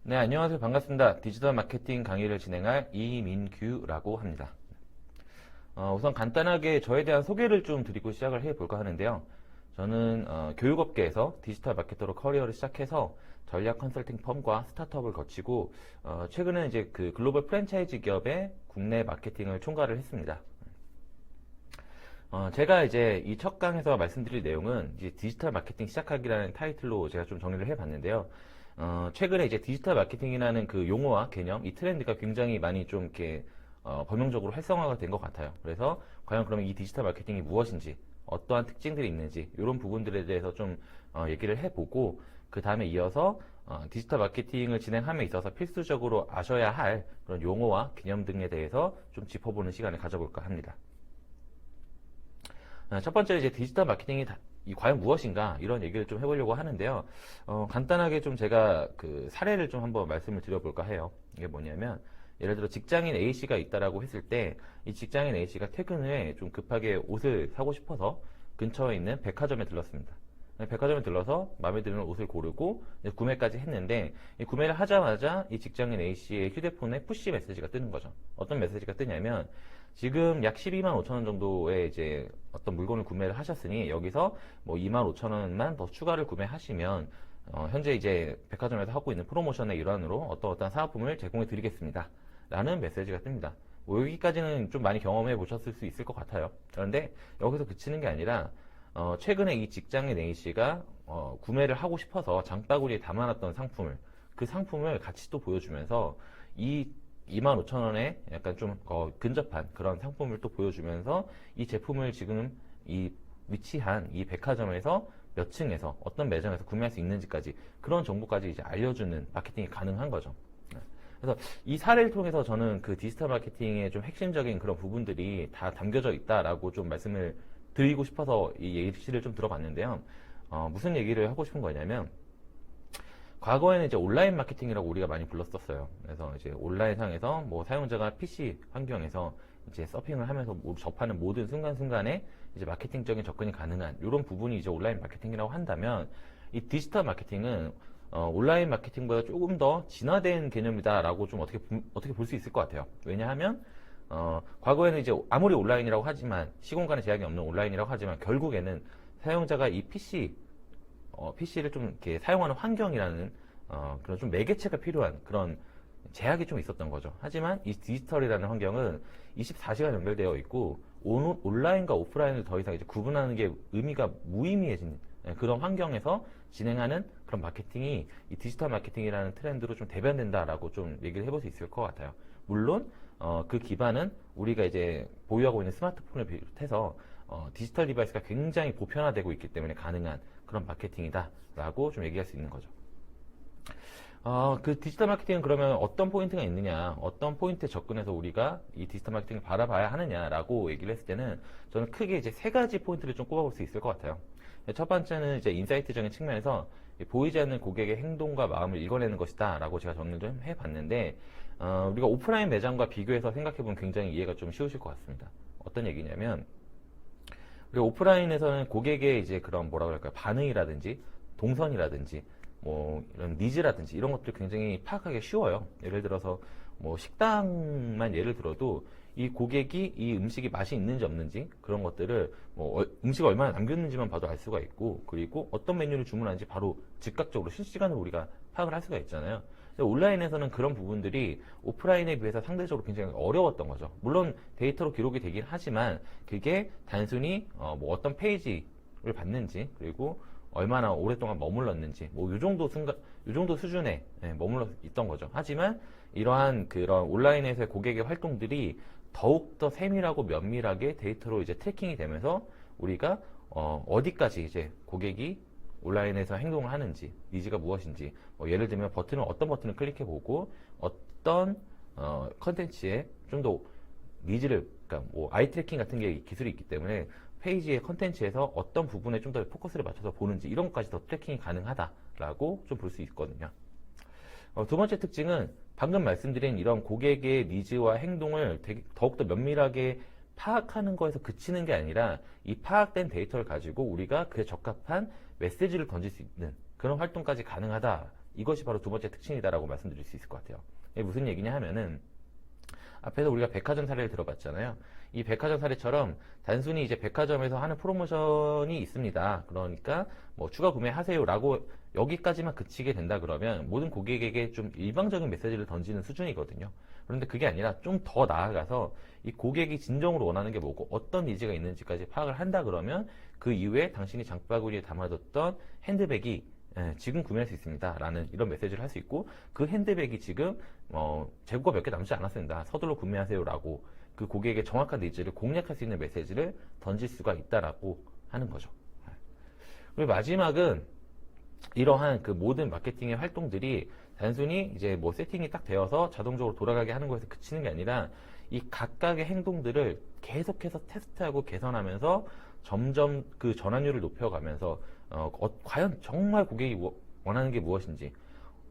네, 안녕하세요. 반갑습니다. 디지털 마케팅 강의를 진행할 이민규라고 합니다. 우선 간단하게 저에 대한 소개를 좀 드리고 시작을 해볼까 하는데요. 저는 교육업계에서 디지털 마케터로 커리어를 시작해서 전략 컨설팅 펌과 스타트업을 거치고 최근에 이제 그 글로벌 프랜차이즈 기업의 국내 마케팅을 총괄을 했습니다. 제가 이제 이 첫 강에서 말씀드릴 내용은 이제 디지털 마케팅 시작하기라는 타이틀로 제가 좀 정리를 해봤는데요. 최근에 이제 디지털 마케팅이라는 그 용어와 개념, 이 트렌드가 굉장히 많이 좀 이렇게 범용적으로 활성화가 된 것 같아요. 그래서 과연 그러면 이 디지털 마케팅이 무엇인지, 어떠한 특징들이 있는지 이런 부분들에 대해서 좀 얘기를 해보고 그 다음에 이어서 디지털 마케팅을 진행함에 있어서 필수적으로 아셔야 할 그런 용어와 개념 등에 대해서 좀 짚어보는 시간을 가져볼까 합니다. 첫 번째로 이제 디지털 마케팅이 과연 무엇인가 이런 얘기를 좀 해보려고 하는데요. 간단하게 좀 제가 그 사례를 좀 한번 말씀을 드려볼까 해요. 이게 뭐냐면 예를 들어 직장인 A씨가 있다라고 했을 때 이 직장인 A씨가 퇴근 후에 좀 급하게 옷을 사고 싶어서 근처에 있는 백화점에 들렀습니다. 백화점에 들러서 마음에 드는 옷을 고르고 구매까지 했는데 이 구매를 하자마자 이 직장인 A씨의 휴대폰에 푸시 메시지가 뜨는 거죠. 어떤 메시지가 뜨냐면 지금 약 12만 5천 원 정도의 이제 어떤 물건을 구매를 하셨으니 여기서 뭐 2만 5천 원만 더 추가를 구매하시면 현재 이제 백화점에서 하고 있는 프로모션의 일환으로 어떤 사은품을 제공해 드리겠습니다. 라는 메시지가 뜹니다. 뭐 여기까지는 좀 많이 경험해 보셨을 수 있을 것 같아요. 그런데 여기서 그치는 게 아니라 최근에 이 직장인 A씨가 구매를 하고 싶어서 장바구니에 담아놨던 상품을 그 상품을 같이 또 보여주면서 이 25,000원에 약간 좀 근접한 그런 상품을 또 보여주면서 이 제품을 지금 이 위치한 이 백화점에서 몇 층에서 어떤 매장에서 구매할 수 있는지까지 그런 정보까지 이제 알려주는 마케팅이 가능한 거죠. 그래서 이 사례를 통해서 저는 그 디지털 마케팅의 좀 핵심적인 그런 부분들이 다 담겨져 있다라고 좀 말씀을 드리고 싶어서 이 예시를 좀 들어봤는데요. 무슨 얘기를 하고 싶은 거냐면 과거에는 이제 온라인 마케팅이라고 우리가 많이 불렀었어요. 그래서 이제 온라인 상에서 뭐 사용자가 PC 환경에서 이제 서핑을 하면서 접하는 모든 순간순간에 이제 마케팅적인 접근이 가능한 이런 부분이 이제 온라인 마케팅이라고 한다면 이 디지털 마케팅은 온라인 마케팅보다 조금 더 진화된 개념이다라고 좀 어떻게 볼 수 있을 것 같아요. 왜냐하면 과거에는 이제 아무리 온라인이라고 하지만 시공간에 제약이 없는 온라인이라고 하지만 결국에는 사용자가 이 PC를 좀 이렇게 사용하는 환경이라는 그런 좀 매개체가 필요한 그런 제약이 좀 있었던 거죠. 하지만 이 디지털이라는 환경은 24시간 연결되어 있고 온라인과 오프라인을 더 이상 이제 구분하는 게 의미가 무의미해진 그런 환경에서 진행하는 그런 마케팅이 이 디지털 마케팅이라는 트렌드로 좀 대변된다라고 좀 얘기를 해볼 수 있을 것 같아요. 물론 그 기반은 우리가 이제 보유하고 있는 스마트폰을 비롯해서 디지털 디바이스가 굉장히 보편화되고 있기 때문에 가능한 그런 마케팅이다라고 좀 얘기할 수 있는 거죠. 그 디지털 마케팅은 그러면 어떤 포인트가 있느냐, 어떤 포인트에 접근해서 우리가 이 디지털 마케팅을 바라봐야 하느냐라고 얘기를 했을 때는 저는 크게 이제 세 가지 포인트를 좀 꼽아볼 수 있을 것 같아요. 첫 번째는 이제 인사이트적인 측면에서 보이지 않는 고객의 행동과 마음을 읽어내는 것이다라고 제가 정리를 좀 해봤는데 우리가 오프라인 매장과 비교해서 생각해보면 굉장히 이해가 좀 쉬우실 것 같습니다. 어떤 얘기냐면 우리가 오프라인에서는 고객의 이제 그런 뭐라 그럴까요, 반응이라든지 동선이라든지 뭐 이런 니즈라든지 이런 것들 굉장히 파악하기 쉬워요. 예를 들어서 뭐 식당만 예를 들어도 이 고객이 이 음식이 맛이 있는지 없는지 그런 것들을 뭐 음식을 얼마나 남겼는지만 봐도 알 수가 있고, 그리고 어떤 메뉴를 주문하는지 바로 즉각적으로 실시간으로 우리가 파악을 할 수가 있잖아요. 온라인에서는 그런 부분들이 오프라인에 비해서 상대적으로 굉장히 어려웠던 거죠. 물론 데이터로 기록이 되긴 하지만 그게 단순히 뭐 어떤 페이지를 봤는지 그리고 얼마나 오랫동안 머물렀는지 뭐 요 정도 수준에 머물러 있던 거죠. 하지만 이러한 그런 온라인에서의 고객의 활동들이 더욱더 세밀하고 면밀하게 데이터로 이제 트래킹이 되면서 우리가 어디까지 이제 고객이 온라인에서 행동을 하는지, 니즈가 무엇인지, 예를 들면 어떤 버튼을 클릭해보고 어떤 컨텐츠에 좀 더 니즈를, 그러니까 뭐 아이 트래킹 같은 게 기술이 있기 때문에 페이지의 컨텐츠에서 어떤 부분에 좀 더 포커스를 맞춰서 보는지 이런 것까지 더 트래킹이 가능하다라고 좀 볼 수 있거든요. 두 번째 특징은 방금 말씀드린 이런 고객의 니즈와 행동을 더욱더 면밀하게 파악하는 거에서 그치는 게 아니라 이 파악된 데이터를 가지고 우리가 그에 적합한 메시지를 던질 수 있는 그런 활동까지 가능하다. 이것이 바로 두 번째 특징이다라고 말씀드릴 수 있을 것 같아요. 이게 무슨 얘기냐 하면은 앞에서 우리가 백화점 사례를 들어봤잖아요. 이 백화점 사례처럼 단순히 이제 백화점에서 하는 프로모션이 있습니다. 그러니까 뭐 추가 구매하세요라고 여기까지만 그치게 된다 그러면 모든 고객에게 좀 일방적인 메시지를 던지는 수준이거든요. 그런데 그게 아니라 좀 더 나아가서 이 고객이 진정으로 원하는 게 뭐고 어떤 니즈가 있는지까지 파악을 한다 그러면 그 이후에 당신이 장바구니에 담아뒀던 핸드백이 지금 구매할 수 있습니다 라는 이런 메시지를 할 수 있고, 그 핸드백이 지금 재고가 몇 개 남지 않았습니다, 서둘러 구매하세요 라고 그 고객의 정확한 니즈를 공략할 수 있는 메시지를 던질 수가 있다라고 하는 거죠. 그리고 마지막은 이러한 그 모든 마케팅의 활동들이 단순히 이제 뭐 세팅이 딱 되어서 자동적으로 돌아가게 하는 것에서 그치는 게 아니라 이 각각의 행동들을 계속해서 테스트하고 개선하면서 점점 그 전환율을 높여가면서 과연 정말 고객이 원하는 게 무엇인지,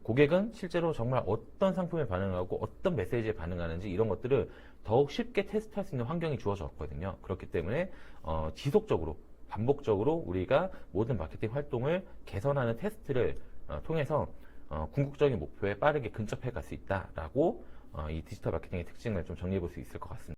고객은 실제로 정말 어떤 상품에 반응하고 어떤 메시지에 반응하는지 이런 것들을 더욱 쉽게 테스트할 수 있는 환경이 주어졌거든요. 그렇기 때문에 지속적으로 반복적으로 우리가 모든 마케팅 활동을 개선하는 테스트를 통해서 궁극적인 목표에 빠르게 근접해 갈 수 있다라고 이 디지털 마케팅의 특징을 좀 정리해 볼 수 있을 것 같습니다.